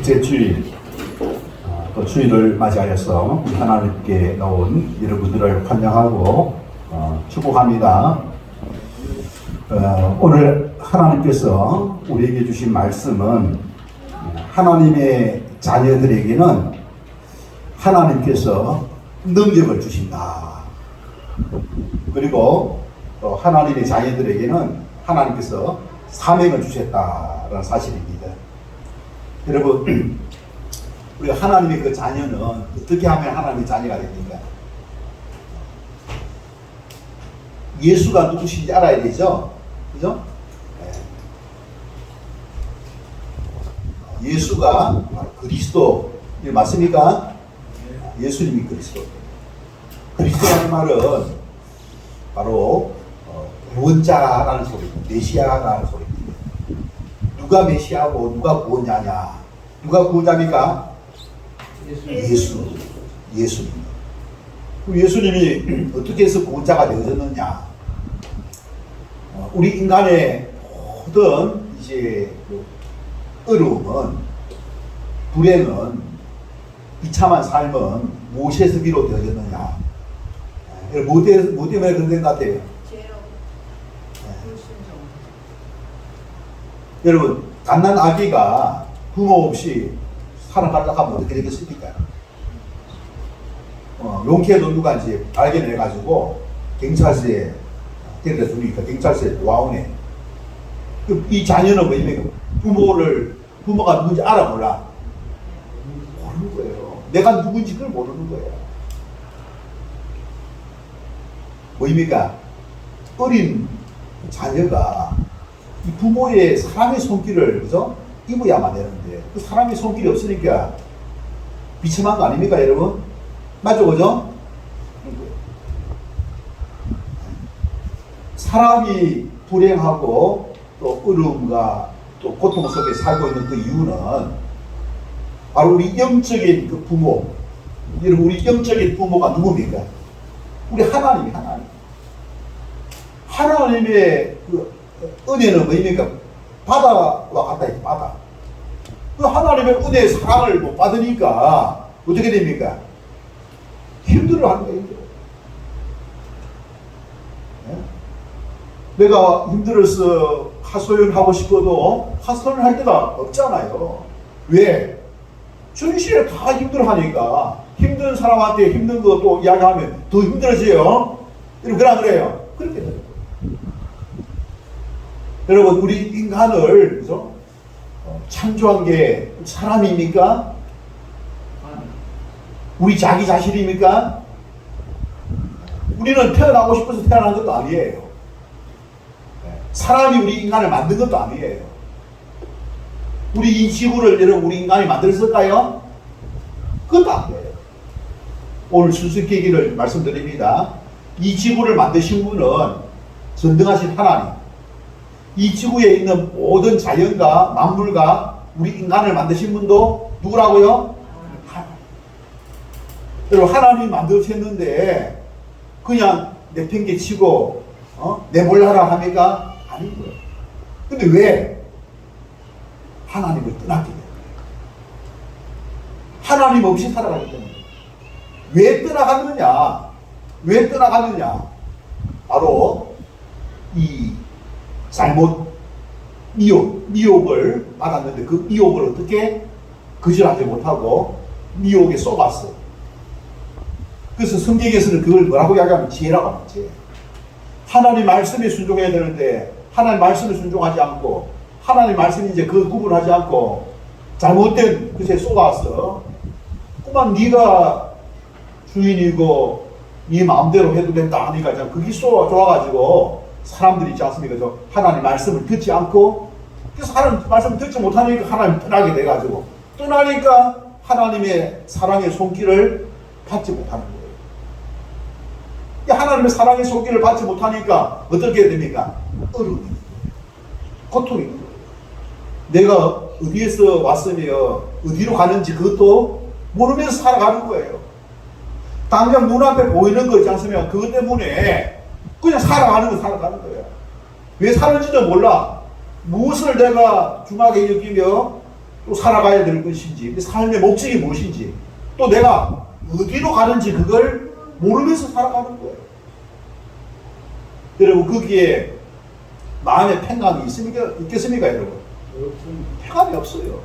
둘째 주일, 또 주일을 맞이하여서 하나님께 나온 여러분들을 환영하고 축복합니다. 오늘 하나님께서 우리에게 주신 말씀은 하나님의 자녀들에게는 하나님께서 능력을 주신다. 그리고 또 하나님의 자녀들에게는 하나님께서 사명을 주셨다라는 사실입니다. 여러분, 우리 하나님의 그 자녀는 어떻게 하면 하나님의 자녀가 됩니까? 예수가 누구신지 알아야 되죠? 그죠? 네. 예수가 그리스도, 이게 맞습니까? 예수님이 그리스도. 그리스도라는 말은 바로 구원자라는 소리입니다. 메시아라는 소리입니다. 누가 메시아고 누가 구원자냐? 누가 구원자입니까? 예수입니다. 예수님이 어떻게 해서 구원자가 되어졌느냐? 우리 인간의 모든 이제 어려움은, 불행은, 비참한 삶은 무엇에서 비롯되어졌느냐? 뭐 때문에 그런 것 같아요? 여러분, 갓난 아기가 부모 없이 살아가려고 하면 어떻게 되겠습니까? 용케도 누가 이제 발견해가지고 경찰서에 데려다 주니까 경찰서에 와오네. 이 자녀는 뭐냐면 부모가 누군지 알아 몰라? 모르는 거예요. 내가 누군지 그걸 모르는 거예요. 뭐입니까? 어린 자녀가 이 부모의 사랑의 손길을, 그죠? 입어야만 되는데, 그 사랑의 손길이 없으니까 비참한 거 아닙니까, 여러분? 맞죠, 그죠? 사람이 불행하고 또 어려움과 또 고통 속에 살고 있는 그 이유는 바로 우리 영적인 그 부모, 여러분, 우리 영적인 부모가 누굽니까? 우리 하나님. 하나님의 그 은혜는 뭐입니까? 바다와 같다, 바다. 그 하나님의 은혜의 사랑을 못 받으니까 어떻게 됩니까? 힘들어 하는 거예요, 힘들어. 내가 힘들어서 하소연하고 싶어도 하소연할 데가 없잖아요. 왜? 전시에 다 힘들어 하니까 힘든 사람한테 힘든 거 또 이야기하면 더 힘들어져요. 여러분, 그래요? 그렇게 돼요. 여러분, 우리 인간을, 그죠? 창조한 게 사람입니까? 우리 자기 자신입니까? 우리는 태어나고 싶어서 태어난 것도 아니에요. 사람이 우리 인간을 만든 것도 아니에요. 우리 이 지구를 여러분, 우리 인간이 만들었을까요? 그것도 아니에요. 오늘 수수께끼를 말씀드립니다. 이 지구를 만드신 분은 전능하신 하나님, 이 지구에 있는 모든 자연과 만물과 우리 인간을 만드신 분도 누구라고요? 하나님. 여러분, 하나님이 만드셨는데 그냥 내팽개치고 내몰라라 합니까? 아닌 거예요. 근데 왜? 하나님을 떠났기 때문에. 하나님 없이 살아가기 때문에. 왜 떠나갔느냐? 왜 떠나갔느냐? 바로 이 잘못 미혹을 받았는데 그 미혹을 어떻게 거절하지 못하고 미혹에 쏘았어. 그래서 성경에서는 그걸 뭐라고 이야기하면 죄라고 하는 죄. 하나님 말씀에 순종해야 되는데 하나님 말씀에 순종하지 않고 하나님 말씀이 이제 그 구분하지 않고 잘못된 그 죄 쏘았어. 그만 네가 주인이고 네 마음대로 해도 된다 하니까 그게 좋아가지고 사람들이 있지 않습니까? 저 하나님 말씀을 듣지 않고, 그래서 하나님 말씀을 듣지 못하니까 하나님 떠나게 돼가지고, 떠나니까 하나님의 사랑의 손길을 받지 못하는 거예요. 하나님의 사랑의 손길을 받지 못하니까 어떻게 됩니까? 어려움이, 고통이. 내가 어디에서 왔으며 어디로 가는지 그것도 모르면서 살아가는 거예요. 당장 눈앞에 보이는 거 있지 않습니까? 그것 때문에 그냥 살아가는 거예요. 왜 사는지도 몰라. 무엇을 내가 중하게 여기며 또 살아가야 될 것인지, 그 삶의 목적이 무엇인지, 또 내가 어디로 가는지 그걸 모르면서 살아가는 거예요. 여러분, 거기에 마음의 평강이 있겠습니까, 여러분? 평강이 없어요.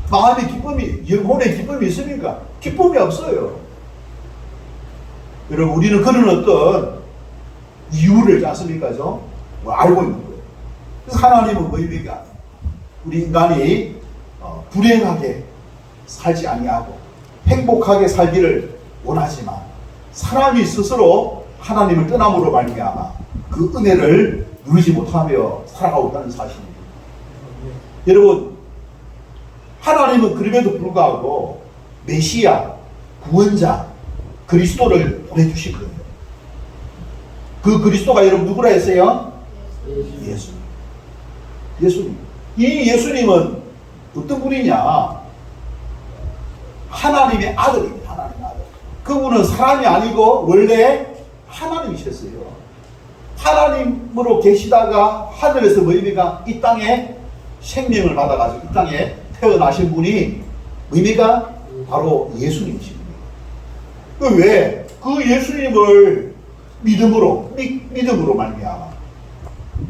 마음의 기쁨이, 영혼의 기쁨이 있습니까? 기쁨이 없어요. 여러분, 우리는 그런 어떤 이유를 않습니까? 알고 있는 거예요. 그래서 하나님은 뭐입니까? 우리 인간이 불행하게 살지 아니하고 행복하게 살기를 원하지만 사람이 스스로 하나님을 떠남으로 말미암아 그 은혜를 누리지 못하며 살아가고 있다는 사실입니다. 여러분, 하나님은 그럼에도 불구하고 메시아, 구원자, 그리스도를 보내주신 거예요. 그 그리스도가 여러분 누구라 했어요? 예수님. 예수님. 이 예수님은 어떤 분이냐? 하나님의 아들입니다. 하나님의 아들. 그분은 사람이 아니고 원래 하나님이셨어요. 하나님으로 계시다가 하늘에서 뭐입니까? 이 땅에 생명을 받아가지고 이 땅에 태어나신 분이 뭐입니까? 바로 예수님이십니다. 왜? 그 예수님을 믿음으로 말미암아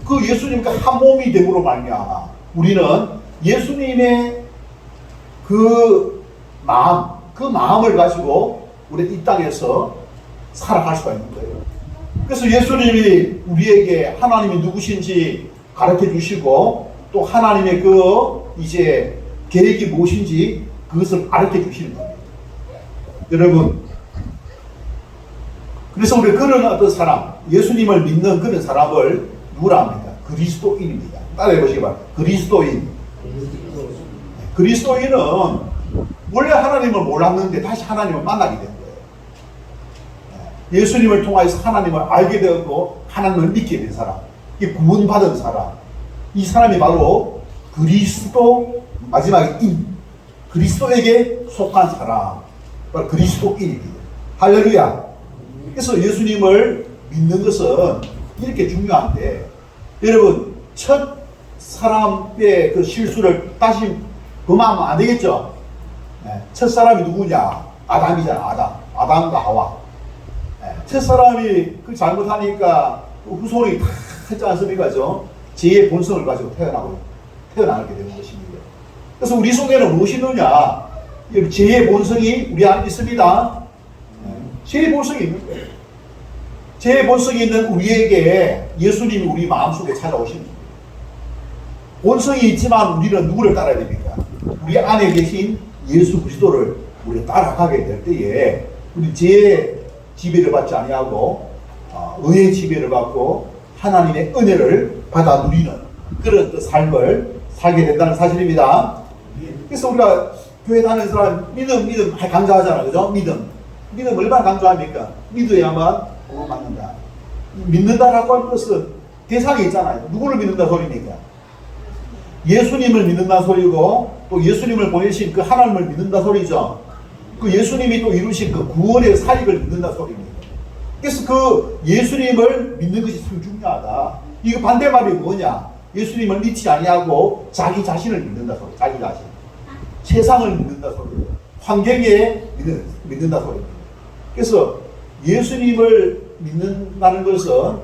그 예수님과 한 몸이 됨으로 말미암아 우리는 예수님의 그 마음을 가지고 우리 이 땅에서 살아갈 수가 있는 거예요. 그래서 예수님이 우리에게 하나님이 누구신지 가르쳐 주시고 또 하나님의 그 이제 계획이 무엇인지 그것을 가르쳐 주시는 겁니다. 여러분, 그래서 우리 그런 어떤 사람, 예수님을 믿는 그런 사람을 누구라 합니까? 그리스도인입니다. 따라해 보시기 바랍니다. 그리스도인. 그리스도인은 원래 하나님을 몰랐는데 다시 하나님을 만나게 된 거예요. 예수님을 통해서 하나님을 알게 되었고 하나님을 믿게 된 사람, 이 구원받은 사람, 이 사람이 바로 그리스도 마지막에 그리스도에게 속한 사람, 바로 그리스도인입니다. 할렐루야. 그래서 예수님을 믿는 것은 이렇게 중요한데, 여러분, 첫 사람의 그 실수를 다시 범하면 안 되겠죠? 첫 사람이 누구냐? 아담이잖아, 아담과 하와. 첫 사람이 그 잘못하니까 후손이 다 했지 않습니까? 죄의 본성을 가지고 태어나게 되는 것입니다. 그래서 우리 속에는 무엇이 있느냐? 죄의 본성이 우리 안에 있습니다. 죄의 본성이 있는 거예요. 죄의 본성이 있는 우리에게 예수님이 우리 마음속에 찾아오시는 거예요. 본성이 있지만 우리는 누구를 따라야 됩니까? 우리 안에 계신 예수 그리스도를 우리가 따라가게 될 때에 우리 죄의 지배를 받지 아니하고 의의 지배를 받고 하나님의 은혜를 받아 누리는 그런 삶을 살게 된다는 사실입니다. 그래서 우리가 교회 다니는 사람 믿음 강조하잖아, 그죠? 믿음 얼마나 강조합니까? 믿어야만 구원받는다. 믿는다라고 하는 것은 대상이 있잖아요. 누구를 믿는다 소리입니까? 예수님을 믿는다 소리고 또 예수님을 보내신 그 하나님을 믿는다 소리죠. 그 예수님이 또 이루신 그 구원의 사역을 믿는다 소리입니다. 그래서 그 예수님을 믿는 것이 참 중요하다. 이거 반대말이 뭐냐? 예수님을 믿지 아니하고 자기 자신을 믿는다 소리. 자기 자신. 세상을 믿는다 소리예요. 환경에 믿는다 소리입니다. 그래서 예수님을 믿는다는 것은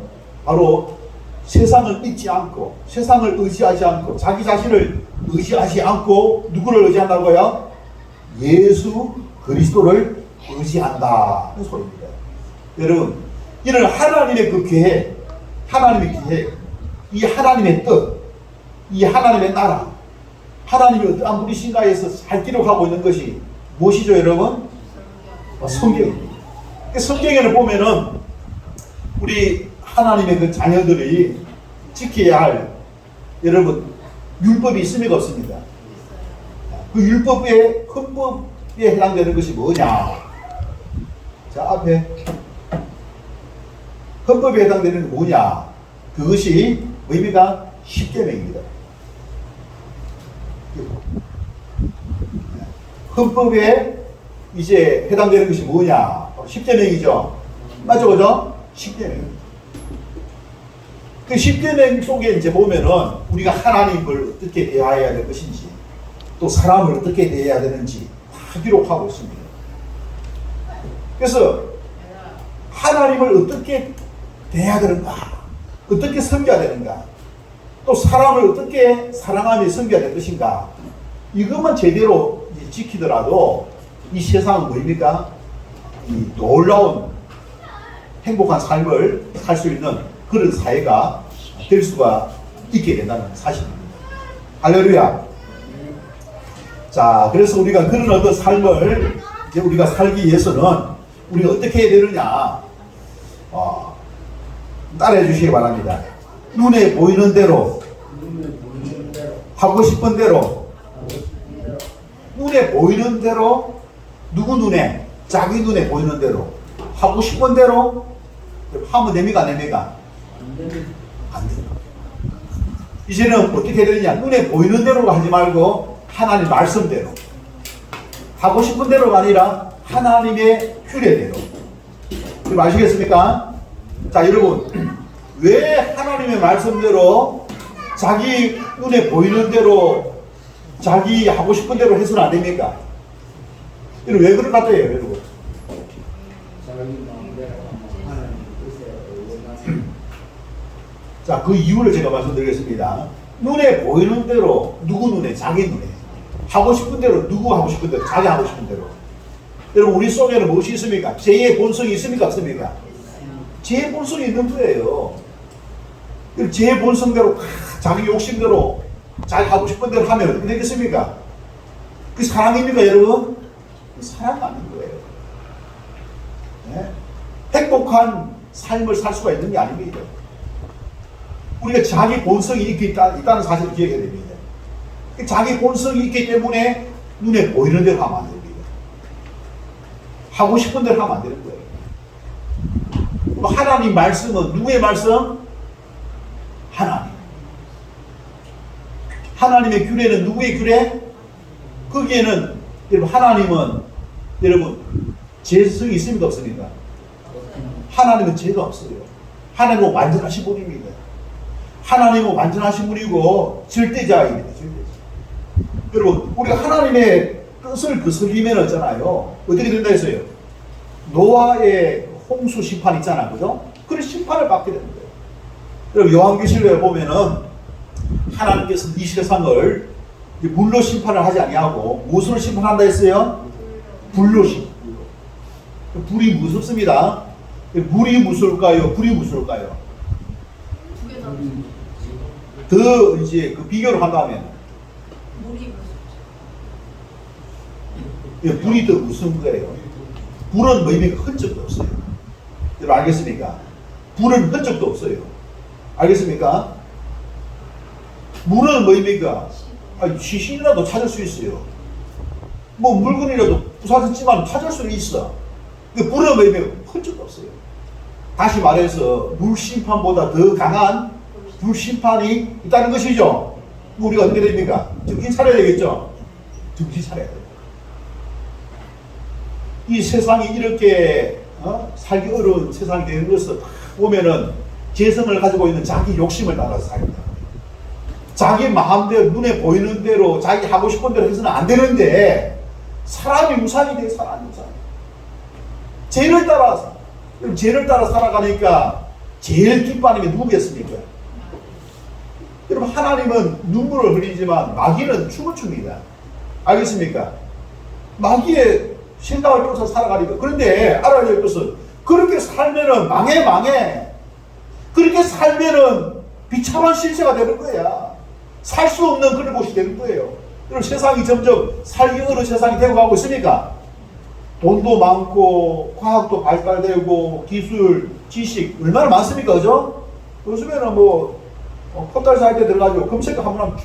바로 세상을 믿지 않고 세상을 의지하지 않고 자기 자신을 의지하지 않고 누구를 의지한다고요? 예수 그리스도를 의지한다는 소리입니다. 여러분, 이런 하나님의 그 계획, 이 하나님의 뜻, 이 하나님의 나라, 하나님이 어떠한 분이신가에서 잘 기록하고 있는 것이 무엇이죠, 여러분? 성경입니다. 성경에는 보면은 우리 하나님의 그 자녀들이 지켜야 할 여러분 율법이 있습니까 없습니까? 그 율법의 헌법에 해당되는 것이 뭐냐? 자, 앞에 헌법에 해당되는 게 뭐냐? 그것이 뭐입니까? 십계명입니다. 헌법에 이제 해당되는 것이 뭐냐? 십계명이죠. 맞죠, 그죠? 십계명. 그 십계명 속에 이제 보면은 우리가 하나님을 어떻게 대해야 될 것인지, 또 사람을 어떻게 대해야 되는지 다 기록하고 있습니다. 그래서 하나님을 어떻게 대해야 되는가, 어떻게 섬겨야 되는가, 또 사람을 어떻게 사랑하며 섬겨야 될 것인가, 이것만 제대로 지키더라도 이 세상은 뭐입니까? 이 놀라운 행복한 삶을 살 수 있는 그런 사회가 될 수가 있게 된다는 사실입니다. 할렐루야. 자, 그래서 우리가 그런 어떤 삶을 이제 우리가 살기 위해서는 우리가 어떻게 해야 되느냐, 따라해 주시기 바랍니다. 눈에 보이는 대로, 하고 싶은 대로, 눈에 보이는 대로, 누구 눈에? 자기 눈에 보이는 대로, 하고 싶은 대로 하면 됩니까? 안 됩니까? 안 됩니다. 이제는 어떻게 해야 되느냐? 눈에 보이는 대로가 하지 말고 하나님 말씀대로, 하고 싶은 대로가 아니라 하나님의 규례대로. 지금 아시겠습니까? 자, 여러분, 왜 하나님의 말씀대로 자기 눈에 보이는 대로 자기 하고 싶은 대로 해서는 안 됩니까? 여러분, 왜 그럴 것 같아요, 여러분? 자, 그 이유를 제가 말씀드리겠습니다. 눈에 보이는 대로, 누구 눈에? 자기 눈에. 하고 싶은 대로, 누구 하고 싶은 대로? 자기 하고 싶은 대로. 여러분, 우리 속에는 무엇이 있습니까? 죄의 본성이 있습니까? 없습니까? 죄의 본성이 있는 거예요. 죄의 본성대로, 자기 욕심대로, 자기 하고 싶은 대로 하면 어떻게 되겠습니까? 그 사랑입니까, 여러분? 그 사랑 아닌 거예요. 네? 행복한 삶을 살 수가 있는 게 아닙니다. 우리가 자기 본성이 있다는 사실을 기억해야 됩니다. 자기 본성이 있기 때문에 눈에 보이는 대로 하면 안 됩니다. 하고 싶은 대로 하면 안 되는 거예요. 하나님 말씀은 누구의 말씀? 하나님. 하나님의 규례는 누구의 규례? 거기에는 여러분, 하나님은 여러분 죄성이 있습니까? 없습니까? 하나님은 죄가 없어요. 하나님은 완전하신 분입니다. 하나님은 완전하신 분이고 절대자입니다. 절대자. 여러분, 우리가 하나님의 뜻을 거슬리면 있잖아요. 어떻게 된다 했어요? 노아의 홍수 심판 있잖아요. 그죠? 그런 심판을 받게 되는 거예요. 여러분, 요한계시록에 보면은 하나님께서 이 세상을 물로 심판을 하지 아니하고 무엇으로 심판한다 했어요? 불로 심판. 불이 무섭습니다. 물이 무서울까요? 불이 무서울까요? 더 이제 그 비교를 한다면 물이 무섭죠. 불이 더 무서운 거예요. 불은 뭐입니까? 흔적도 없어요. 여러분 알겠습니까? 불은 흔적도 없어요. 알겠습니까? 물은 뭐입니까? 시신이라도 찾을 수 있어요. 뭐 물건이라도 부사졌지만 찾을 수는 있어. 불은 뭐입니까? 흔적도 없어요. 다시 말해서 물심판보다 더 강한 불심판이 있다는 것이죠. 우리가 어떻게 됩니까? 정신 차려야 되겠죠? 정신 차려야 돼요. 이 세상이 이렇게 살기 어려운 세상이 되는 것을 보면은 재성을 가지고 있는 자기 욕심을 따라서 살다. 자기 마음대로 눈에 보이는 대로 자기 하고 싶은 대로 해서는 안 되는데 사람이 우상이 돼. 사람이 우상. 죄를 따라서. 죄를 따라 살아가니까 제일 기뻐하는 게 누구겠습니까? 여러분, 하나님은 눈물을 흘리지만 마귀는 춤을 춥니다. 알겠습니까? 마귀의 생각을 쫓아 살아가니까. 그런데 알아야 될 것은 그렇게 살면은 망해. 그렇게 살면은 비참한 신세가 되는 거야. 살 수 없는 그런 곳이 되는 거예요. 여러분, 세상이 점점 살기 어려운 세상이 되고 가고 있습니까? 돈도 많고 과학도 발달되고 기술, 지식 얼마나 많습니까? 그죠? 요즘에는 뭐 포털 사이트에 들어가지고 검색 한번 하면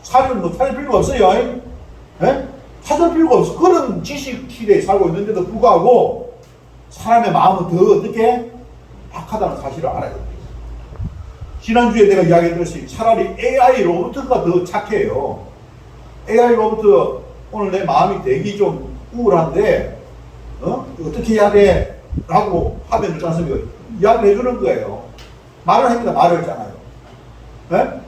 찾을 필요가 없어요. 예? 찾을 필요가 없어. 그런 지식 시대에 살고 있는데도 불구하고 사람의 마음은 더 어떻게 악하다는 사실을 알아야 됩니다. 지난주에 내가 이야기했듯이 차라리 AI 로봇가 더 착해요. AI 로봇 오늘 내 마음이 되게 좀 우울한데 어떻게 해야 돼? 라고 하면 그렇지 않습니까? 이야기를 해주는 거예요. 말을 합니다. 말을 했잖아요. 네?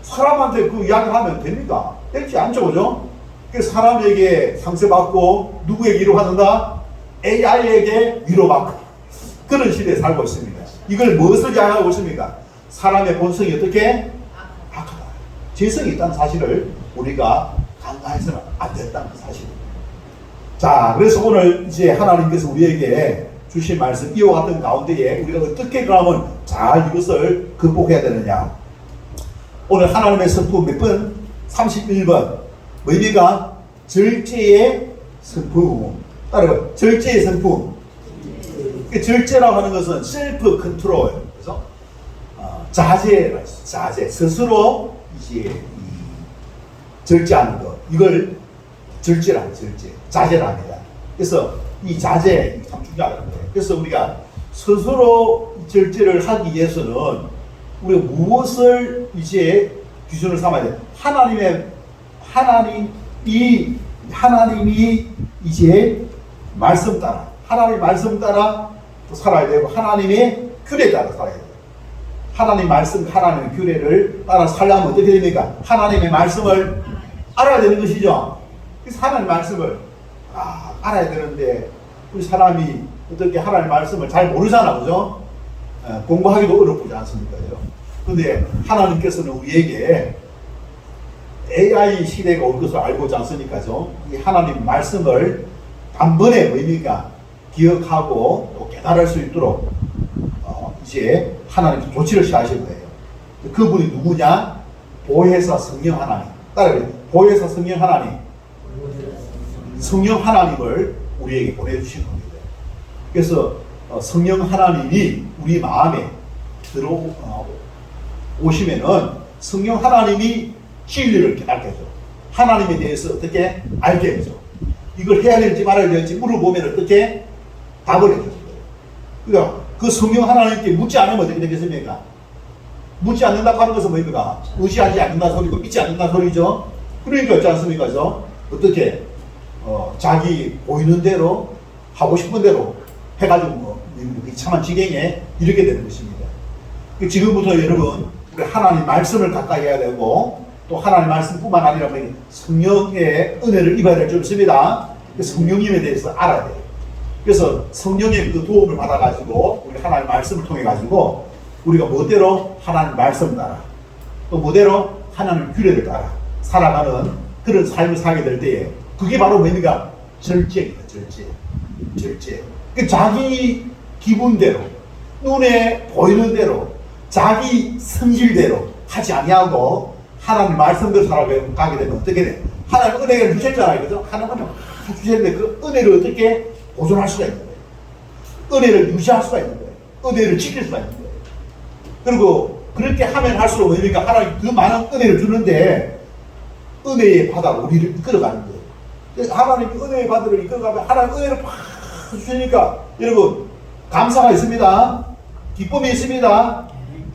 사람한테 그 이야기를 하면 됩니까? 되지 않죠, 그죠? 그 사람에게 상처받고 누구에게 위로받는다? AI에게 위로받고 그런 시대에 살고 있습니다. 이걸 무엇을 이야기하고 있습니까? 사람의 본성이 어떻게? 악하다. 죄성이 있다는 사실을 우리가 간과해서는 안 된다는 사실입니다. 자, 그래서 오늘 이제 하나님께서 우리에게 주신 말씀 이와 같은 가운데에 우리가 어떻게 그러면 잘 이것을 극복해야 되느냐. 오늘 하나님의 성품 몇 번? 31번. 뭐입니까? 절제의 성품. 따라해봐요. 절제의 성품. 절제라고 하는 것은 셀프 컨트롤. 그래서 자제. 스스로 이제 절제하는 것. 이걸 절제라고 절제. 자제라 합니다. 그래서 이 자제 참 중요하다는 거예요. 그래서 우리가 스스로 절제를 하기 위해서는 우리가 무엇을 이제 기준을 삼아야 돼요? 하나님이 이제 말씀 따라, 하나님 말씀 따라 또 살아야 되고, 하나님의 규례에 따라 살아야 돼요. 하나님 말씀, 하나님의 규례를 따라 살려면 어떻게 됩니까? 하나님의 말씀을 알아야 되는 것이죠. 그래서 하나님 말씀을 알아야 되는데, 우리 사람이 어떻게 하나님 말씀을 잘 모르잖아, 그죠? 공부하기도 어렵지 않습니까? 그런데 하나님께서는 우리에게 AI 시대가 올 것을 알고 있지 않습니까? 이 하나님 말씀을 단번에 뭐입니까? 기억하고 또 깨달을 수 있도록 이제 하나님께서 조치를 취하실 거예요. 그분이 누구냐? 보혜사 성령 하나님. 따라해요. 보혜사 성령 하나님. 성령 하나님을 우리에게 보내주신 겁니다. 그래서 성령 하나님이 우리 마음에 들어오시면은 성령 하나님이 진리를 깨닫게 해줘. 하나님에 대해서 어떻게 알게 해줘. 이걸 해야 될지 말아야 될지 물어보면 어떻게 답을 해줘요. 그러니까 그 성령 하나님께 묻지 않으면 어떻게 되겠습니까? 묻지 않는다고 하는 것은 뭐입니까? 의지하지 않는다 소리고 믿지 않는다 소리죠. 그러니까 있지 않습니까? 그래서 어떻게 자기 보이는 대로 하고 싶은 대로 해가지고 비참한 지경에 이르게 되는 것입니다. 지금부터 여러분 우리 하나님 말씀을 가까이 해야 되고 또 하나님 말씀뿐만 아니라 성령의 은혜를 입어야 될 줄 믿습니다. 성령님에 대해서 알아야 돼요. 그래서 성령의 그 도움을 받아가지고 우리 하나님 말씀을 통해 가지고 우리가 뭐대로 하나님 말씀 따라 또 뭐대로 하나님 규례를 따라 살아가는 그런 삶을 살게 될 때에 그게 바로 뭡니까? 절제입니다. 절제. 자기 기분대로 눈에 보이는 대로 자기 성질대로 하지 아니하고 하나님 말씀대로 살아가게 되면 어떻게 돼? 하나님 은혜를 주셨잖아요. 그죠? 하나님은 주셨는데 그 은혜를 어떻게 보존할 수가 있는 거예요. 은혜를 유지할 수가 있는 거예요. 은혜를 지킬 수가 있는 거예요. 그리고 그렇게 하면 할수록 뭡니까? 하나님 그 많은 은혜를 주는데 은혜의 바다로 우리를 이끌어가는 거예요. 하나님 은혜의 바다를 이끌어가면 하나님 은혜를 팍 주시니까 여러분 감사가 있습니다. 기쁨이 있습니다.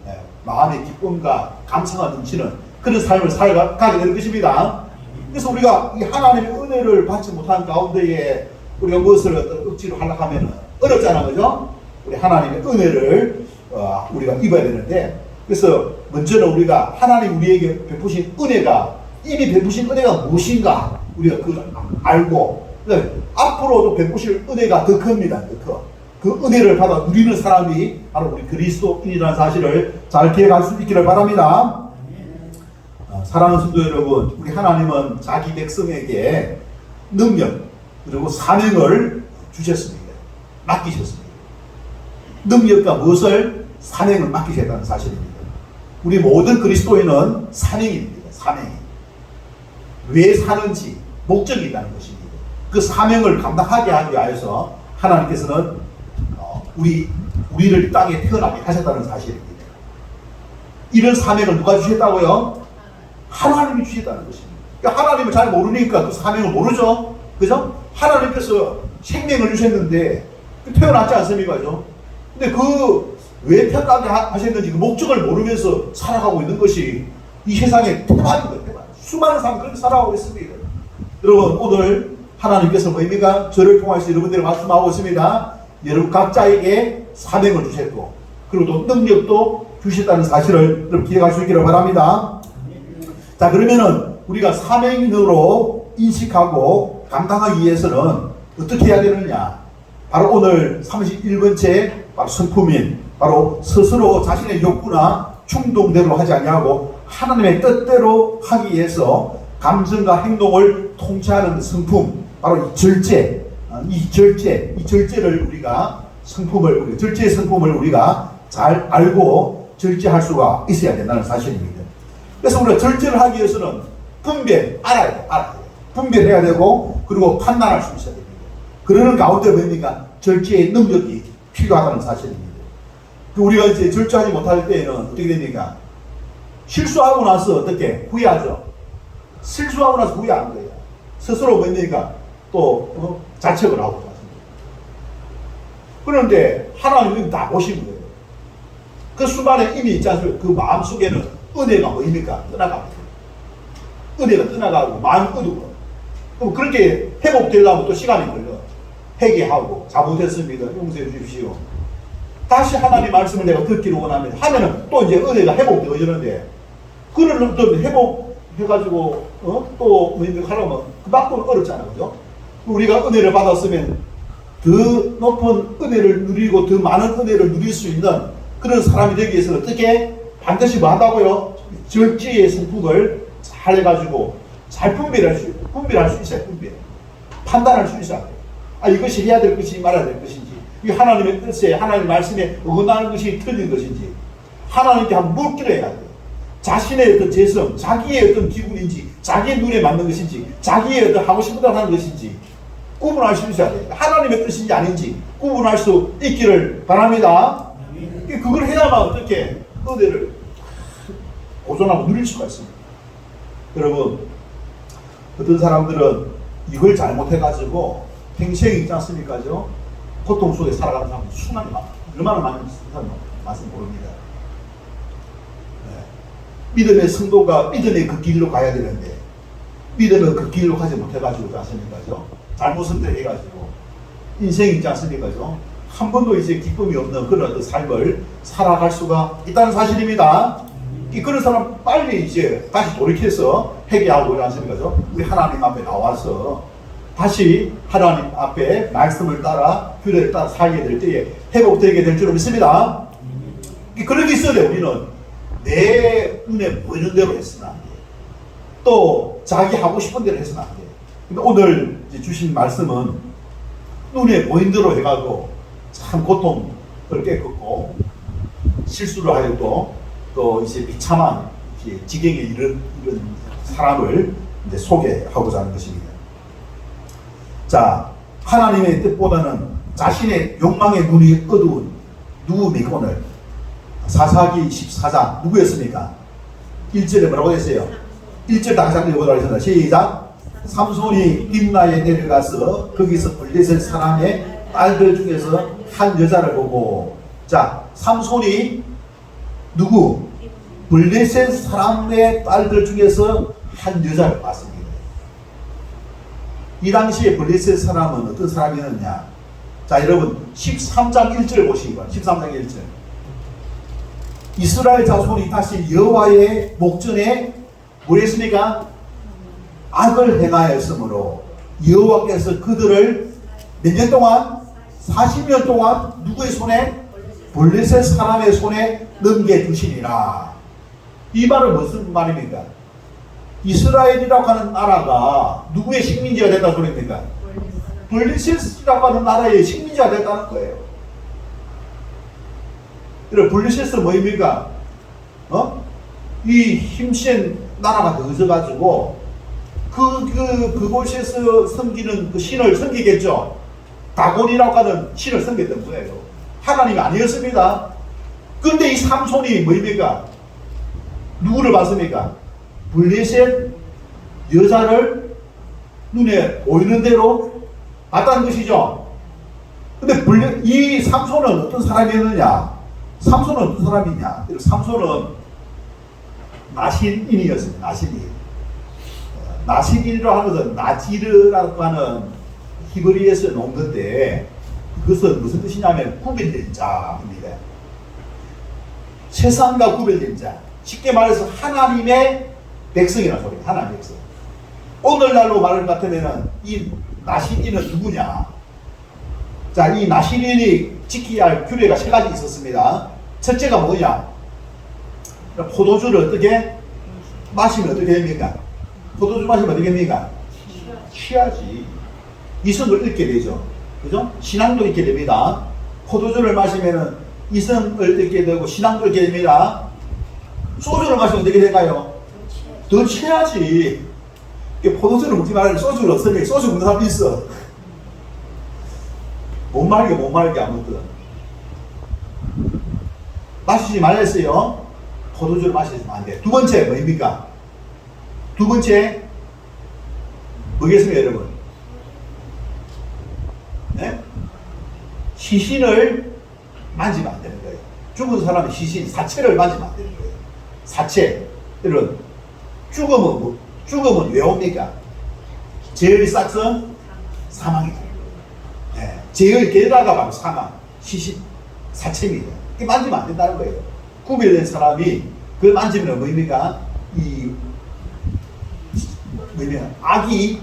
네, 마음의 기쁨과 감사가 넘치는 그런 삶을 살아가게 되는 것입니다. 그래서 우리가 이 하나님의 은혜를 받지 못한 가운데에 우리가 무엇을 억지로 하려고 하면 어렵잖아, 그죠? 우리 하나님의 은혜를 우리가 입어야 되는데, 그래서 먼저는 우리가 하나님 우리에게 베푸신 은혜가 이미 베푸신 은혜가 무엇인가 우리가 그걸 알고 앞으로도 베푸실 은혜가 더 큽니다. 더 커. 그 은혜를 받아 누리는 사람이 바로 우리 그리스도인이라는 사실을 잘 기억할 수 있기를 바랍니다. 사랑하는 성도 여러분, 우리 하나님은 자기 백성에게 능력 그리고 사명을 주셨습니다. 맡기셨습니다. 능력과 무엇을? 사명을 맡기셨다는 사실입니다. 우리 모든 그리스도인은 사명입니다. 사명이. 왜 사는지 목적이 있다는 것입니다. 그 사명을 감당하게 하기 위해서 하나님께서는 우리를 이 땅에 태어나게 하셨다는 사실입니다. 이런 사명을 누가 주셨다고요? 하나님이 주셨다는 것입니다. 그러니까 하나님을 잘 모르니까 그 사명을 모르죠. 그죠? 하나님께서 생명을 주셨는데 태어났지 않습니까? 그죠? 근데 왜 태어나게 하셨는지 그 목적을 모르면서 살아가고 있는 것이 이 세상에 대박인 거예요. 대박. 수많은 사람이 그렇게 살아가고 있습니다. 여러분 오늘 하나님께서 뭐입니까? 저를 통해서 여러분들에게 말씀하고 있습니다. 여러분 각자에게 사명을 주셨고 그리고 또 능력도 주셨다는 사실을 여러분 기억할 수 있기를 바랍니다. 자, 그러면은 우리가 사명으로 인식하고 감당하기 위해서는 어떻게 해야 되느냐? 바로 오늘 31번째 바로 성품인 바로 스스로 자신의 욕구나 충동대로 하지 아니하고 하나님의 뜻대로 하기 위해서 감정과 행동을 통제하는 성품, 바로 이 절제를 우리가 절제의 성품을 우리가 잘 알고 절제할 수가 있어야 된다는 사실입니다. 그래서 우리가 절제를 하기 위해서는 알아야 돼. 분별해야 되고, 그리고 판단할 수 있어야 됩니다. 그러는 가운데 뭡니까? 절제의 능력이 필요하다는 사실입니다. 우리가 이제 절제하지 못할 때에는 어떻게 됩니까? 실수하고 나서 어떻게? 후회하죠. 실수하고 나서 후회하는 거예요. 스스로 뭡니까? 또 자책을 하고 있습니다. 그런데 하나님은 다 보신 거예요. 그 순간에 이미 있지 않습니까? 그 마음속에는 은혜가 뭐입니까? 떠나갑니다. 은혜가 떠나가고 마음이 어두워. 그럼 그렇게 회복되려면 또 시간이 걸려. 회개하고 잘못했습니다. 용서해 주십시오. 다시 하나님 말씀을 내가 듣기를 원합니다. 하면은 또 이제 은혜가 회복되어지는데, 그걸 또 회복해가지고 또 하려면 그만큼 어렵잖아요. 그죠? 우리가 은혜를 받았으면 더 높은 은혜를 누리고 더 많은 은혜를 누릴 수 있는 그런 사람이 되기 위해서는 어떻게? 반드시 뭐 한다고요? 절제의 성품을 잘 해가지고 잘 분별할 수 있어요. 판단할 수 있어야 돼요. 이것이 해야 될 것인지 말아야 될 것인지, 이 하나님의 뜻에, 하나님의 말씀에 어긋나는 것이 틀린 것인지 하나님께 한번 묻기로 해야 돼요. 자신의 어떤 재성, 자기의 어떤 기분인지, 자기의 눈에 맞는 것인지, 자기의 어떤 하고 싶은 대로 하는 것인지 구분할 수 있어야 돼요. 하나님의 뜻인지 아닌지 구분할 수 있기를 바랍니다. 그걸 해야만 어떻게 은혜를 보존하고 누릴 수가 있습니다. 여러분, 어떤 사람들은 이걸 잘못해가지고 평생이 있지 않습니까? 고통 속에 살아가는 사람이 수많이 많아요. 얼마나 많은 사람이 많은지 모릅니다. 네. 믿음의 성도가 믿음의 그 길로 가야 되는데, 믿음의 그 길로 가지 못해가지고 있지 않습니까? 잘못 선택해가지고 인생이 있지 않습니까? 한 번도 이제 기쁨이 없는 그런 어떤 삶을 살아갈 수가 있다는 사실입니다. 그런 사람 빨리 이제 다시 돌이켜서 회개하고 그러지 않습니까? 우리 하나님 앞에 나와서 다시 하나님 앞에 말씀을 따라 규례를 따라 살게 될 때에 회복되게 될 줄 믿습니다. 그런 게 있어야 돼. 우리는 내 눈에 보이는 대로 해서는 안 돼. 또 자기 하고 싶은 대로 해서는 안 돼. 근데 오늘 이제 주신 말씀은 눈에 보이는 대로 해가지고 참 고통을 깨끗고 실수를 하였고 또 이제 비참한 지경에 이른 사람을 이제 소개하고자 하는 것입니다. 자, 하나님의 뜻보다는 자신의 욕망의 눈이 어두운 누구입니까? 오늘 사사기 14장 누구였습니까? 1절에 뭐라고 했어요? 1절 당장 읽어보도록 하겠습니다. 시작. 삼손이 림나에 내려가서 거기서 블레셋 사람의 딸들 중에서 한 여자를 보고, 자, 삼손이 누구? 블레셋 사람의 딸들 중에서 한 여자를 봤습니다. 이 당시에 블레셋 사람은 어떤 사람이었느냐? 자, 여러분 13장 1절을 보시기 바랍니다. 13장 1절. 이스라엘 자손이 다시 여호와의 목전에 뭘 했습니까? 악을 행하였으므로 여호와께서 그들을 몇 년 동안? 40년 동안 누구의 손에? 블레셋 사람의 손에 넘겨주시니라. 이 말은 무슨 말입니까? 이스라엘이라고 하는 나라가 누구의 식민지가 됐다는 소리입니까? 블레셋이라고 하는 나라의 식민지가 됐다는 거예요. 그럼 블레셋은 뭐입니까? 이 힘센 나라가 더져가지고 그곳에서 섬기는 그 신을 섬기겠죠. 다곤이라고 하는 신을 섬겼던 거예요. 하나님이 아니었습니다. 그런데 이 삼손이 뭐입니까? 누구를 봤습니까? 블레셋 여자를 눈에 보이는 대로 봤다는 것이죠. 근데 이 삼손은 어떤 사람이었느냐? 삼손은 어떤 사람이냐? 삼손은 나신인이었습니다. 나신인. 나신인이라고 하는 것은 나지르라고 하는 히브리에서 놓은 건데, 그것은 무슨 뜻이냐면 구별된 자입니다. 세상과 구별된 자. 쉽게 말해서 하나님의 백성이라는 소리입니다. 하나님의 백성. 오늘날로 말할 것 같으면은 이 나시린은 누구냐? 자, 이 나시린이 지켜야 할 규례가 세 가지 있었습니다. 첫째가 뭐냐? 포도주를 어떻게 마시면 어떻게 됩니까? 포도주 마시면 어떻게 됩니까? 취하지. 이성을 잃게 되죠. 그죠? 신앙도 잃게 됩니다. 포도주를 마시면은 이성을 잃게 되고 신앙도 잃게 됩니다. 소주를 마시면 어떻게 될까요? 더 취하지. 포도주를 먹지 말아야 소주를 없으면 소주 먹는 사람도 있어. 못 말게 아무튼. 마시지 말랬어요. 포도주를 마시면 안 돼. 두 번째 뭐입니까? 두 번째 뭐겠습니까 여러분? 네? 시신을 만지면 안 되는 거예요. 죽은 사람의 시신, 사체를 만지면 안 되는 거예요. 사체. 여러분, 죽음은 왜 옵니까? 죄의 싹은 사망이다. 네. 죄의 결과가 바로 사망, 시신, 사체입니다. 이게 만지면 안 된다는 거예요. 구별된 사람이 그걸 만지면 뭐입니까? 악이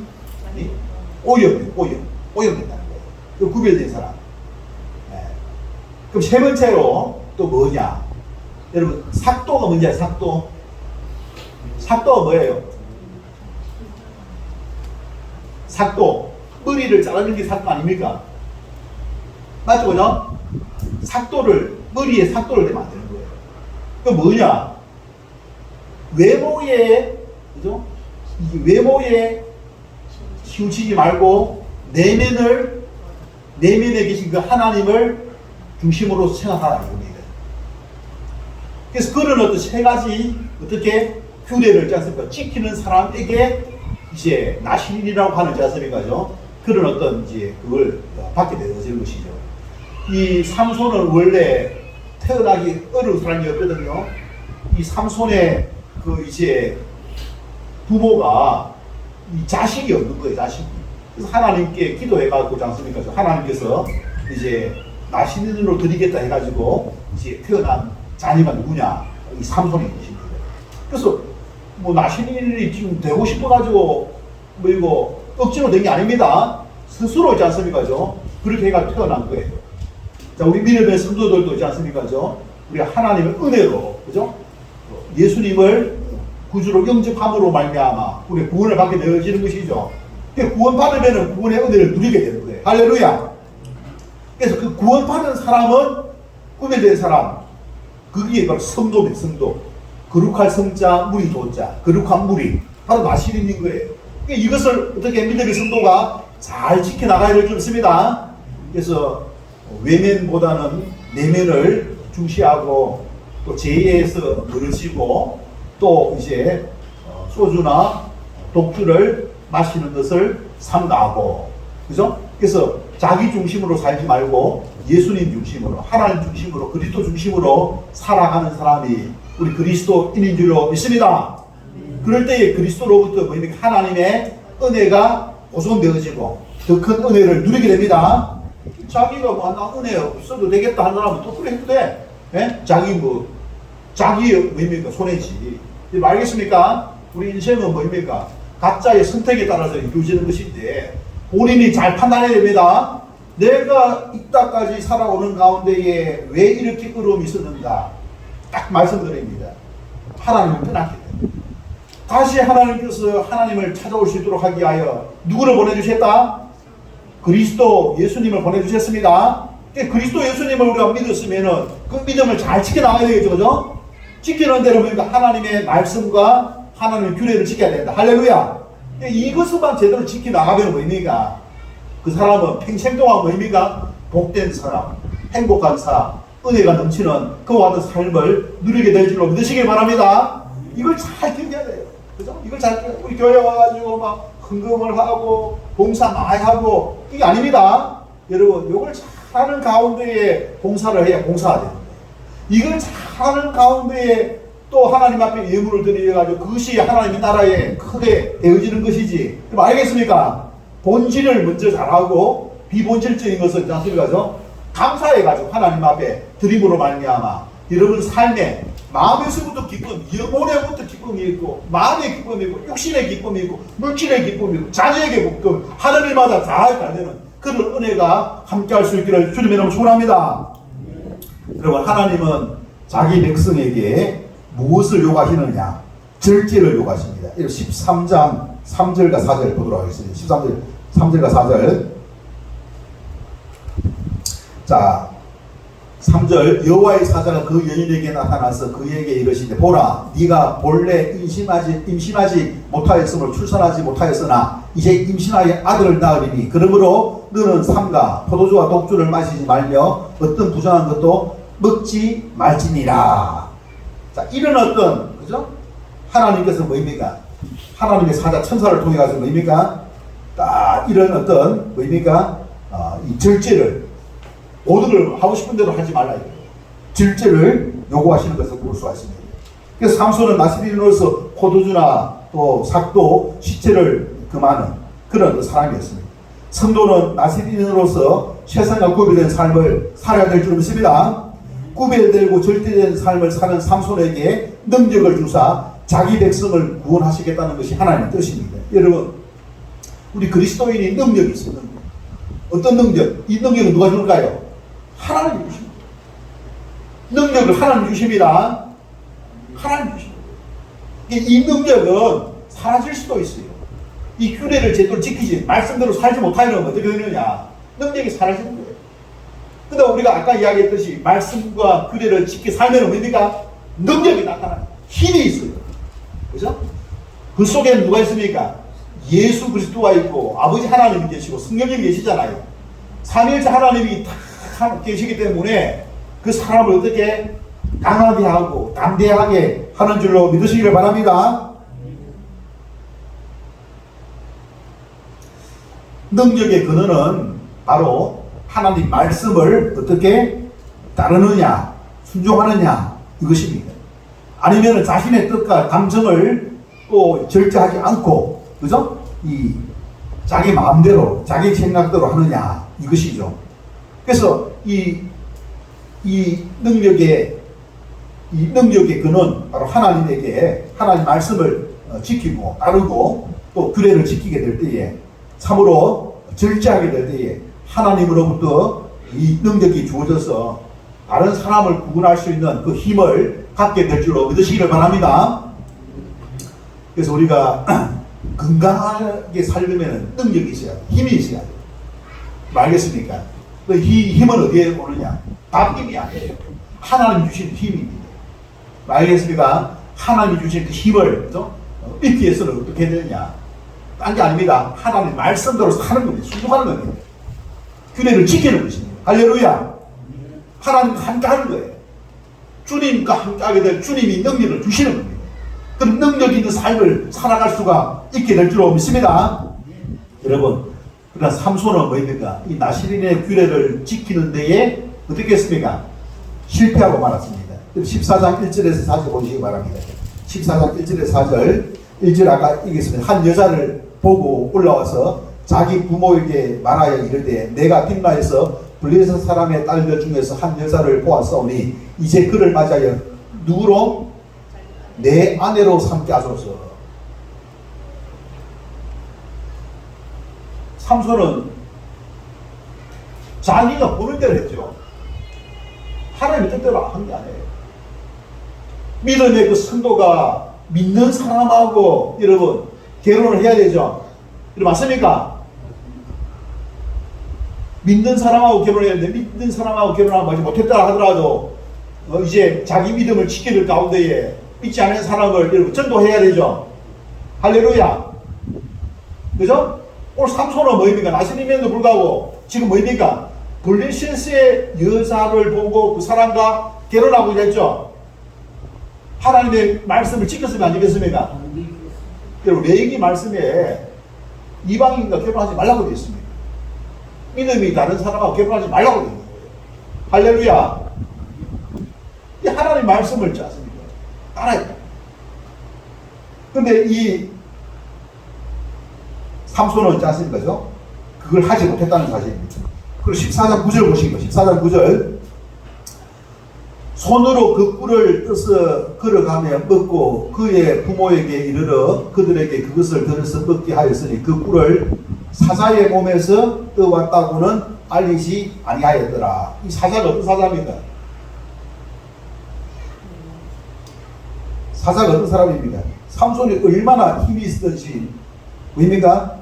오염된다는 거예요. 그 구별된 사람. 네. 그럼 세 번째로 또 뭐냐? 여러분, 삭도가 뭔지 아세요? 삭도? 삭도가 뭐예요? 삭도. 머리를 자르는 게 삭도 아닙니까? 맞죠, 그죠? 머리에 삭도를 대면 안 되는 거예요. 그 뭐냐? 외모에, 그죠? 이 외모에 치우치지 말고 내면에 계신 그 하나님을 중심으로 생각하라 이겁니다. 그래서 그런 어떤 세 가지 어떻게 규례를 짜습니까? 지키는 사람에게 이제 나시린이라고 하는 자습니까죠? 그런 어떤 이제 그걸 받게 되어지는 것이죠. 이 삼손은 원래 태어나기 어려운 사람이었거든요. 이 삼손의 그 이제 부모가 이 자식이 없는 거예요, 자식이. 그래서 하나님께 기도해가지고 않습니까? 하나님께서 이제 나시린으로 드리겠다 해가지고 이제 태어난 자녀가 누구냐? 이 삼손이 계십니다. 그래서 뭐 나시린이 지금 되고 싶어가지고 뭐 이거 억지로 된 게 아닙니다. 스스로 있지 않습니까? 그렇게 해가지고 태어난 거예요. 자, 우리 믿음의 성도들도 있지 않습니까? 우리 하나님의 은혜로, 그죠? 예수님을 구주로 영접함으로 말미암아 우리 구원을 받게 되어지는 것이죠. 구원받으면 구원의 은혜를 누리게 되는 거예요. 할렐루야. 그래서 그 구원받은 사람은 구별된 사람, 그게 바로 성도입니다. 성도. 거룩할 성자, 무리 도자, 거룩한 무리, 바로 나시린인 거예요. 이것을 어떻게 믿음의 성도가 잘 지켜나가야 될 줄 믿습니다. 그래서 외면보다는 내면을 중시하고 또 죄에서 멀어지고 또 이제 소주나 독주를 마시는 것을 삼가하고, 그죠? 그래서 자기 중심으로 살지 말고 예수님 중심으로, 하나님 중심으로, 그리스도 중심으로 살아가는 사람이 우리 그리스도인인 줄로 믿습니다. 그럴 때에 그리스도로부터 뭐입니까? 하나님의 은혜가 보존되어지고 더 큰 은혜를 누리게 됩니다. 자기가 뭐 나 은혜 없어도 되겠다 하는 사람은 또 그래 해도 돼. 예? 자기 뭐입니까? 손해지. 알겠습니까? 우리 인생은 뭐입니까? 각자의 선택에 따라서 이루어지는 것인데 본인이 잘 판단해야 됩니다. 내가 이따까지 살아오는 가운데에 왜 이렇게 어려움이 있었는가? 딱 말씀드립니다. 하나님을 떠났기 때문에. 다시 하나님께서 하나님을 찾아올 수 있도록 하기 위하여 누구를 보내주셨다? 그리스도 예수님을 보내주셨습니다. 그리스도 예수님을 우리가 믿었으면은 그 믿음을 잘 지켜나가야 되겠죠, 그죠? 지키는 대로 보니까 하나님의 말씀과 하나님의 규례를 지켜야 된다. 할렐루야. 이것만 제대로 지켜나가면 뭐입니까? 그 사람은 평생 동안 뭐입니까? 복된 사람, 행복한 사람, 은혜가 넘치는 그와 같은 삶을 누리게 될 줄로 믿으시길 바랍니다. 이걸 잘 기억해야 돼요. 그죠? 이걸 잘, 우리 교회 와가지고 막 헌금을 하고 봉사 많이 하고 이게 아닙니다. 여러분, 이걸 잘하는 가운데에 봉사를 해야 봉사가 되는 거예요. 이걸 잘하는 가운데에 또 하나님 앞에 예물을 드려가지고 그것이 하나님의 나라에 크게 되어지는 것이지. 그럼 알겠습니까? 본질을 먼저 잘하고 비본질적인 것은 않습니까? 감사해가지고 하나님 앞에 드림으로 말미암아 여러분 삶에 마음에서부터 기쁨, 영혼에부터 기쁨이 있고, 마음의 기쁨이 있고, 육신의 기쁨이 있고, 물질의 기쁨이 있고, 자녀에게 기쁨, 하늘일마다 다 되는 그런 은혜가 함께할 수 있기를 주님의 이름으로 축원합니다. 여러분, 하나님은 자기 백성에게 무엇을 요구하시느냐? 절제를 요구하십니다. 13장 3절과 4절 보도록 하겠습니다. 13절 3절과 4절. 자, 3절 여호와의 사자가 그 여인에게 나타나서 그에게 이르시되 보라 네가 본래 임신하지 못하였으므로 출산하지 못하였으나 이제 임신하여 아들을 낳으리니 그러므로 너는 삼가 포도주와 독주를 마시지 말며 어떤 부정한 것도 먹지 말지니라. 자, 이런 어떤 그죠? 하나님께서 뭐입니까? 하나님의 사자 천사를 통해 가지고 뭐입니까? 딱 이런 어떤 뭐입니까? 이 절제를 모든 걸 하고 싶은 대로 하지 말라 이거예요. 절제를 요구하시는 것을 볼 수가 있습니다. 그래서 삼손은 나시린으로서 포도주나 또 삭도 시체를 금하는 그런 사람이었습니다. 성도는 나시린으로서 세상과 구별된 삶을 살아야 될 줄 믿습니다. 구별되고 절대된 삶을 사는 삼손에게 능력을 주사 자기 백성을 구원하시겠다는 것이 하나님의 뜻입니다. 여러분, 우리 그리스도인이 능력이 있어요. 어떤 능력? 이 능력은 누가 줄까요? 하나님이 주십니다. 능력을 하나님이 주십니다. 하나님이 주십니다. 이 능력은 사라질 수도 있어요. 이 규례를 제대로 지키지 말씀대로 살지 못하면 어떻게 되느냐? 능력이 사라지는 거예요. 근데 우리가 아까 이야기했듯이 말씀과 규례를 지키 살면 뭡니까? 능력이 나타나요. 힘이 있어요. 그죠? 그 속에는 누가 있습니까? 예수 그리스도가 있고 아버지 하나님이 계시고 성령님이 계시잖아요. 삼위일체 하나님이 다 계시기 때문에 그 사람을 어떻게 강하게 하고 담대하게 하는 줄로 믿으시기를 바랍니다. 능력의 근원은 바로 하나님 말씀을 어떻게 따르느냐, 순종하느냐 이것입니다. 아니면 자신의 뜻과 감정을 또 절제하지 않고, 그죠? 자기 마음대로, 자기 생각대로 하느냐 이것이죠. 그래서 이 능력의 근원 바로 하나님에게 하나님 말씀을 지키고 따르고 또 규례를 지키게 될 때에 참으로 절제하게 될 때에 하나님으로부터 이 능력이 주어져서 다른 사람을 구원할 수 있는 그 힘을 갖게 될 줄로 믿으시기를 바랍니다. 그래서 우리가 건강하게 살려면 능력이 있어야 돼. 힘이 있어야 돼. 알겠습니까? 이 힘은 어디에 오느냐? 밥힘이 아니에요. 하나님 주신 힘입니다. 알겠습니까? 하나님 주신 그 힘을 믿기 위해서는 어떻게 되느냐? 딴 게 아닙니다. 하나님 말씀대로 사는 겁니다. 순종하는 겁니다. 규례를 지키는 것입니다. 할렐루야. 하나님과 함께 하는 거예요. 주님과 함께 하게 될 주님이 능력을 주시는 겁니다. 그럼 능력 있는 삶을 살아갈 수가 있게 될 줄로 믿습니다. 여러분, 그러나 삼손은 뭐입니까? 이 나시린의 규례를 지키는 데에 어떻게 했습니까? 실패하고 말았습니다. 14장 1절에서 4절 보시기 바랍니다. 14장 1절에서 4절 1절 아까 얘기했습니다. 한 여자를 보고 올라와서 자기 부모에게 말하여 이르되 내가 딥나에서 블레셋 사람의 딸들 중에서 한 여자를 보았사오니 이제 그를 맞이하여 누구로? 내 아내로 삼게 하소서. 삼손은 자기가 보는 대로 했죠. 하나님의 뜻대로 한 게 아니에요. 믿음의 그 성도가 믿는 사람하고 여러분 결혼을 해야 되죠. 여러분 맞습니까? 믿는 사람하고 결혼해야 되는데 믿는 사람하고 결혼하지 못했다 하더라도 이제 자기 믿음을 지켜야 될 가운데에 믿지 않는 사람을 여러분 전도해야 되죠. 할렐루야. 그죠? 오늘 삼손은 뭐입니까? 나시림에도 불구하고 지금 뭐입니까? 블레셋의 여자를 보고 그 사람과 결혼하고 했죠. 하나님의 말씀을 지켰으면 안 지켰습니까? 여러분 레위기 말씀에 이방인과 결혼하지 말라고 되어 있습니다. 믿음이 다른 사람하고 결혼하지 말라고 되어 있는 거예요. 할렐루야. 이 하나님 말씀을 짜습니다. 따라야 돼요. 근데 이 삼손은 짜습니다. 그죠? 그걸 하지 못했다는 사실입니다. 그리고 14장 9절 보시고 14장 9절 손으로 그 꿀을 떠서 걸어가며 먹고 그의 부모에게 이르러 그들에게 그것을 들어서 먹게 하였으니 그 꿀을 사자의 몸에서 떠왔다고는 알리지 아니하였더라. 이 사자가 어떤 사자입니까? 사자가 어떤 사람입니까? 삼손이 얼마나 힘이 있었던지 보입니까?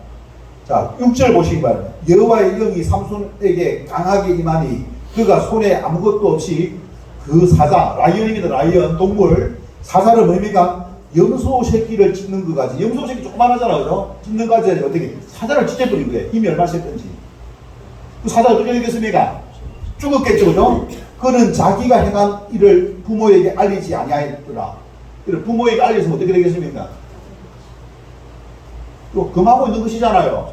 자, 6절 보시기 바랍니다. 여호와의 영이 삼손에게 강하게 임하니 그가 손에 아무것도 없이 그 사자, 라이언입니다. 라이언, 동물. 사자를 뭡니까? 염소 새끼를 찢는 것 같이. 염소 새끼 조그만하잖아요. 그죠? 찢는 것 같이 어떻게 사자를 찢어버린 거예요. 힘이 얼마나 셌던지. 그 사자가 어떻게 되겠습니까? 죽었겠죠. 그죠? 그는 자기가 행한 일을 부모에게 알리지 아니하였더라. 부모에게 알려서 어떻게 되겠습니까? 또 금하고 있는 것이잖아요.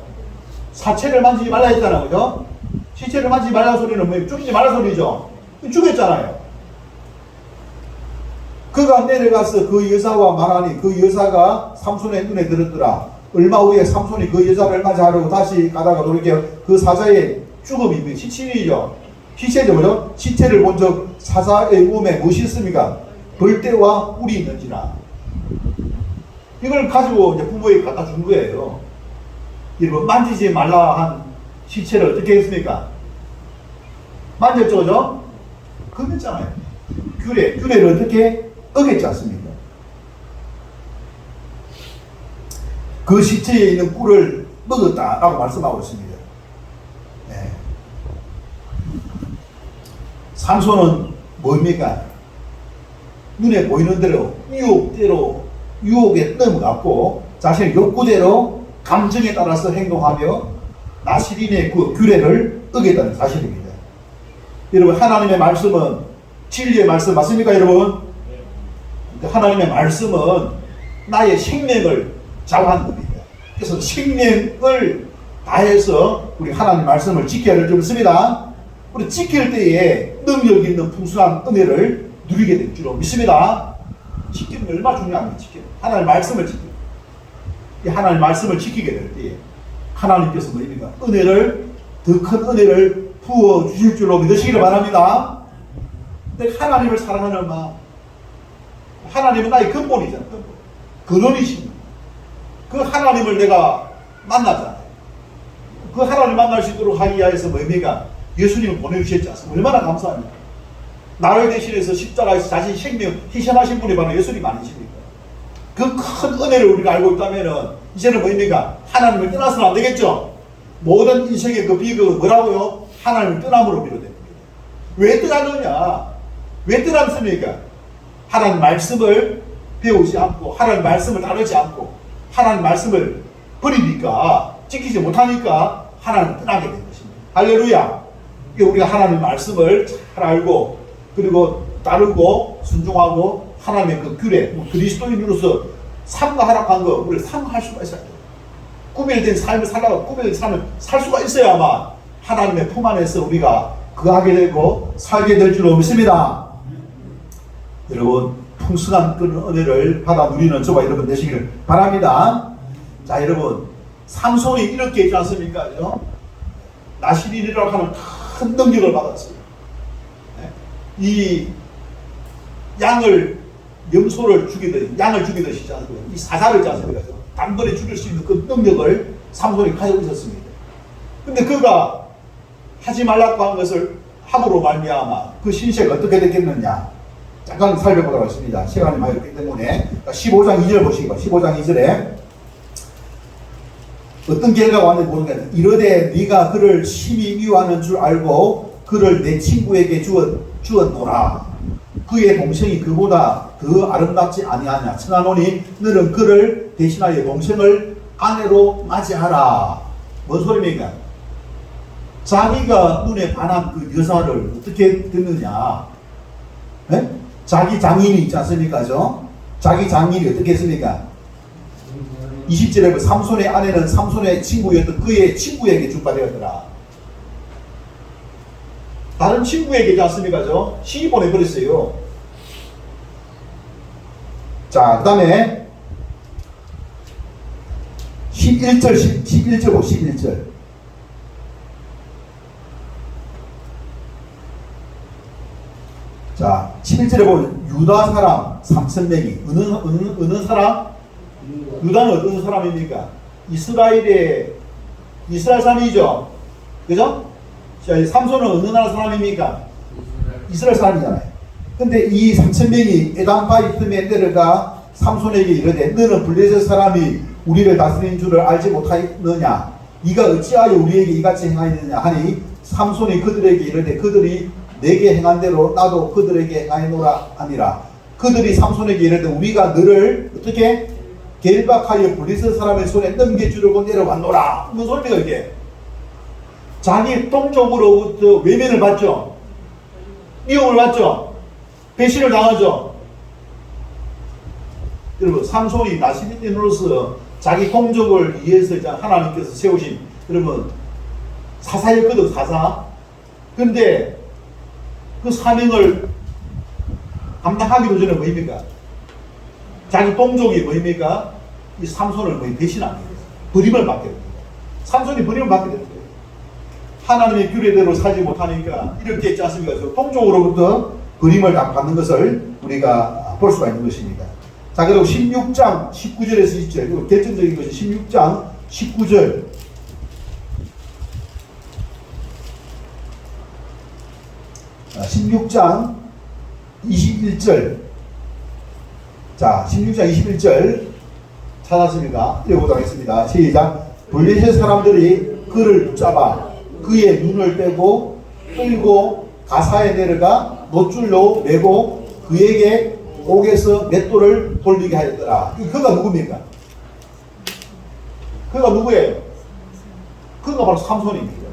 사체를 만지지 말라 했잖아요. 그죠? 시체를 만지지 말라 소리는 뭐예요? 죽이지 말라 소리죠. 죽였잖아요. 그가 내려가서 그 여자와 말하니 그 여자가 삼손의 눈에 들었더라. 얼마 후에 삼손이 그 여자를 맞이하려고 다시 가다가 돌이켜 그 사자의 죽음이 시체이죠. 시체죠. 그죠? 시체를 본 적 사자의 몸에 무엇이 있습니까? 벌떼와 꿀이 있는지라. 이걸 가지고 이제 부모에게 갖다 준 거예요. 이거 만지지 말라 한 시체를 어떻게 했습니까? 만졌죠, 그죠? 금했잖아요. 규례를 어떻게 어겼지 않습니까? 그 시체에 있는 꿀을 먹었다라고 말씀하고 있습니다. 네. 삼손은 뭡니까? 눈에 보이는 대로 유혹에 넘어갔고 자신의 욕구대로 감정에 따라서 행동하며 나시린의 그 규례를 어겼다는 사실입니다. 여러분, 하나님의 말씀은 진리의 말씀 맞습니까, 여러분? 하나님의 말씀은 나의 생명을 좌우하는 겁니다. 그래서 생명을 다해서 우리 하나님 말씀을 지켜야 될 줄 믿습니다. 우리 지킬 때에 능력 있는 풍성한 은혜를 누리게 될 줄로 믿습니다. 지키는 얼마나 중요합니까? 하나님 말씀을 지키는. 이 하나님 말씀을 지키게 될 때에 하나님께서 뭐입니까? 은혜를, 더 큰 은혜를 부어 주실 줄로 믿으시기를 바랍니다. 근데 하나님을 사랑하는 마음, 하나님은 나의 근본이잖아요. 근원이십니다. 그 하나님을 내가 만나잖아요. 그 하나님을 만날 수 있도록 하기 위해서 뭡니까? 예수님을 보내주셨지 않습니까? 얼마나 감사합니까? 나를 대신해서 십자가에서 자신 생명 희생하신 분이 바로 예수님 아니십니까? 그 큰 은혜를 우리가 알고 있다면은 이제는 뭡니까? 하나님을 떠나서는 안 되겠죠? 모든 인생의 그 비극은 뭐라고요? 하나님을 떠남으로 비롯됩니다. 왜 떠나느냐? 왜 떠났습니까? 하나님 말씀을 배우지 않고 하나님 말씀을 따르지 않고 하나님 말씀을 버리니까 지키지 못하니까 하나님을 떠나게 된 것입니다. 할렐루야! 우리가 하나님 말씀을 잘 알고 그리고 따르고 순종하고 하나님의 그 규례, 그리스도인으로서 삶과 하락한 거 우리를 상할 수가 있어야 돼요. 구별된 삶을 살다가 구별된 삶을 살 수가 있어야만 하나님의 품 안에서 우리가 거하게 되고 살게 될 줄로 믿습니다. 여러분, 풍성한 그런 은혜를 받아 누리는 저와 여러분 되시기를 바랍니다. 자, 여러분, 삼손이 이렇게 있지 않습니까? 나시린이라고 하는 큰 능력을 받았어요. 이 염소를 양을 죽이듯이 있지 않습니까? 이 사자를 있지 않습니까? 단번에 죽일 수 있는 그 능력을 삼손이 가지고 있었습니다. 근데 그가 하지 말라고 한 것을 함으로 말미암아 그 신세가 어떻게 됐겠느냐? 잠깐 살펴보도록 하겠습니다. 시간이 많이 없기 때문에 15장 2절 보시기 바랍니다. 15장 2절에 어떤 결과가 왔는지 모르겠는데 이르되 네가 그를 심히 미워하는 줄 알고 그를 내 친구에게 주었노라. 그의 동생이 그보다 더 아름답지 아니하냐. 청하노니 너는 그를 대신하여 동생을 아내로 맞이하라. 뭔 소리입니까? 자기가 눈에 반한 그 여자를 어떻게 듣느냐? 네? 자기 장인이 있지 않습니까? 자기 장인이 어떻게 했습니까? 20절에 그 삼손의 아내는 삼손의 친구였던 그의 친구에게 주파되었더라. 다른 친구에게지 않습니까? 시기 보내버렸어요. 자, 그 다음에 11절 보 11절. 자, 11절에 보면 유다 사람 3,000명이 어느 사람? 유다는 어떤 사람입니까? 이스라엘 사람이죠. 그죠? 자, 삼손은 어느 나라 사람입니까? 이스라엘 사람이잖아요. 근데 이 3,000명이 에담바이 틈에 내려가 삼손에게 이르되 너는 블레셋 사람이 우리를 다스리는 줄을 알지 못하느냐? 이가 어찌하여 우리에게 이같이 행하였느냐 하니 삼손이 그들에게 이르되 그들이 내게 행한 대로 나도 그들에게 행하노라 하니라. 그들이 삼손에게 이르되 우리가 너를 어떻게 결박하여 블레셋 사람의 손에 넘겨주려고 내려왔노라. 무슨 소리입니까 이게? 자기 동족으로부터 외면을 받죠. 미움을 받죠. 배신을 당하죠. 여러분, 삼손이 나시민으로서 자기 동족을 위해서 하나님께서 세우신, 여러분, 사사였거든, 사사. 근데 그 사명을 감당하기도 전에 뭐입니까? 자기 동족이 뭐입니까? 이 삼손을 거의 배신합니다. 버림을 받게 됩니다. 삼손이 버림을 받게 됩니다. 하나님의 규례대로 살지 못하니까 이렇게 했지 않습니까? 동족으로부터 버림을 받는 것을 우리가 볼 수가 있는 것입니다. 자, 그리고 16장 19절에서 20절, 이거 결정적인 것이 16장 19절. 16장 21절. 자, 16장 21절 찾았습니까? 읽어보도록 하겠습니다. 시작. 블레셋 사람들이 그를 붙잡아 그의 눈을 빼고 끌고 가사에 내려가 노줄로 매고 그에게 옥에서 맷돌을 돌리게 하였더라. 그가 누굽니까? 그가 누구예요? 그가 바로 삼손입니다.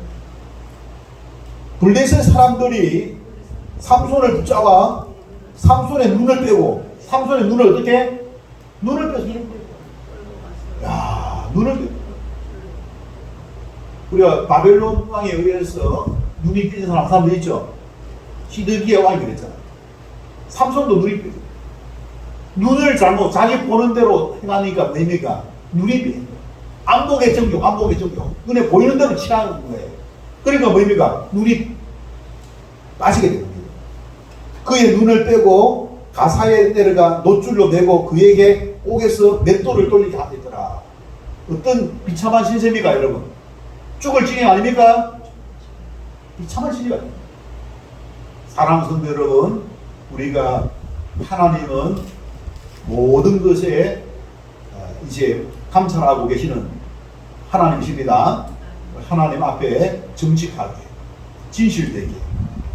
블레셋 사람들이 삼손을 붙잡아 삼손의 눈을 빼고, 삼손의 눈을 어떻게? 눈을 빼서 야, 눈을 빼. 우리가 바벨론 왕에 의해서 눈이 삐진 사람도 있죠. 시드기야 왕이 그랬잖아요. 삼손도 눈이 삐져. 눈을 잘못 자기 보는 대로 행하니까 뭡니까? 눈이 삐져. 안목의 정욕, 안목의 정욕. 눈에 보이는 대로 취하는 거예요. 그러니까 뭡니까? 눈이 빠지게 됩니다. 그의 눈을 빼고 가사에 내려가 노줄로 매고 그에게 옥에서 맷돌을 돌리게 하더라. 어떤 비참한 신세입니까, 여러분? 죽을 지경 아닙니까? 비참한 신세가 아닙니까? 사랑하는 성도 여러분, 우리가 하나님은 모든 것에 이제 감찰하고 계시는 하나님이십니다. 하나님 앞에 정직하게, 진실되게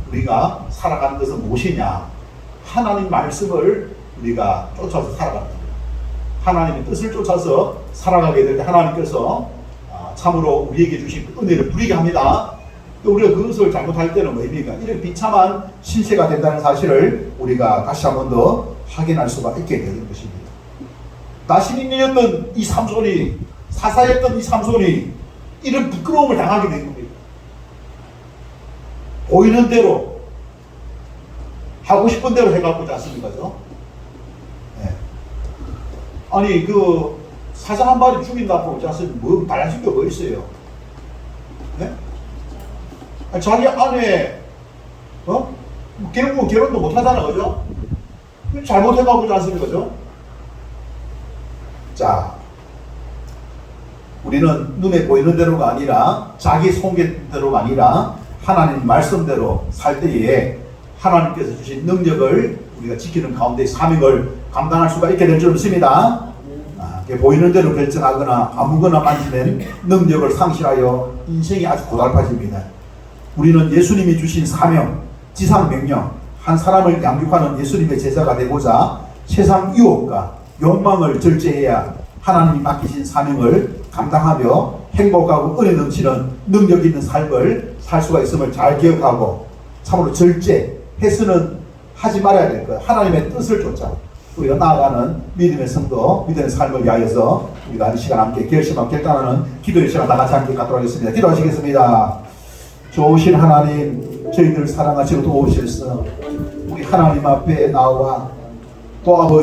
우리가 살아가는 것은 무엇이냐? 하나님 말씀을 우리가 쫓아서 살아가는 거예요. 하나님의 뜻을 쫓아서 살아가게 될 때 하나님께서 참으로 우리에게 주신 그 은혜를 누리게 합니다. 우리가 그것을 잘못할 때는 뭐입니까? 이렇게 비참한 신세가 된다는 사실을 우리가 다시 한 번 더 확인할 수가 있게 되는 것입니다. 나시민이었던 이 삼손이, 사사였던 이 삼손이 이런 부끄러움을 당하게 된 겁니다. 보이는 대로, 하고 싶은 대로 해갖고 있지 않습니까? 네. 아니, 그 사자 한 마리 죽인다고 있지 않습니까? 뭐 달라진 게 뭐 있어요? 네? 아니, 자기 아내, 결혼도 못 하잖아, 그죠? 잘못해갖고 있지 않습니까? 그죠? 자, 우리는 눈에 보이는 대로가 아니라, 자기 손괴대로가 아니라, 하나님 말씀대로 살 때에 하나님께서 주신 능력을 우리가 지키는 가운데 사명을 감당할 수가 있게 될 줄 믿습니다. 보이는 대로 결정하거나 아무거나 만지는 능력을 상실하여 인생이 아주 고달파집니다. 우리는 예수님이 주신 사명, 지상명령, 한 사람을 양육하는 예수님의 제자가 되고자 세상 유혹과 욕망을 절제해야 하나님이 맡기신 사명을 감당하며 행복하고 은혜 넘치는 능력 있는 삶을 살 수가 있음을 잘 기억하고 참으로 절제해서는 하지 말아야 될 거예요. 하나님의 뜻을 쫓아 우리가 나아가는 믿음의 성도, 믿음의 삶을 위하여서 우리가 이 시간 함께 결심하고 결단하는 기도의 시간 다 같이 함께 갖도록 하겠습니다. 기도하시겠습니다. 좋으신 하나님, 저희들 사랑하시고 도우셔서 우리 하나님 앞에 나와 또 아버지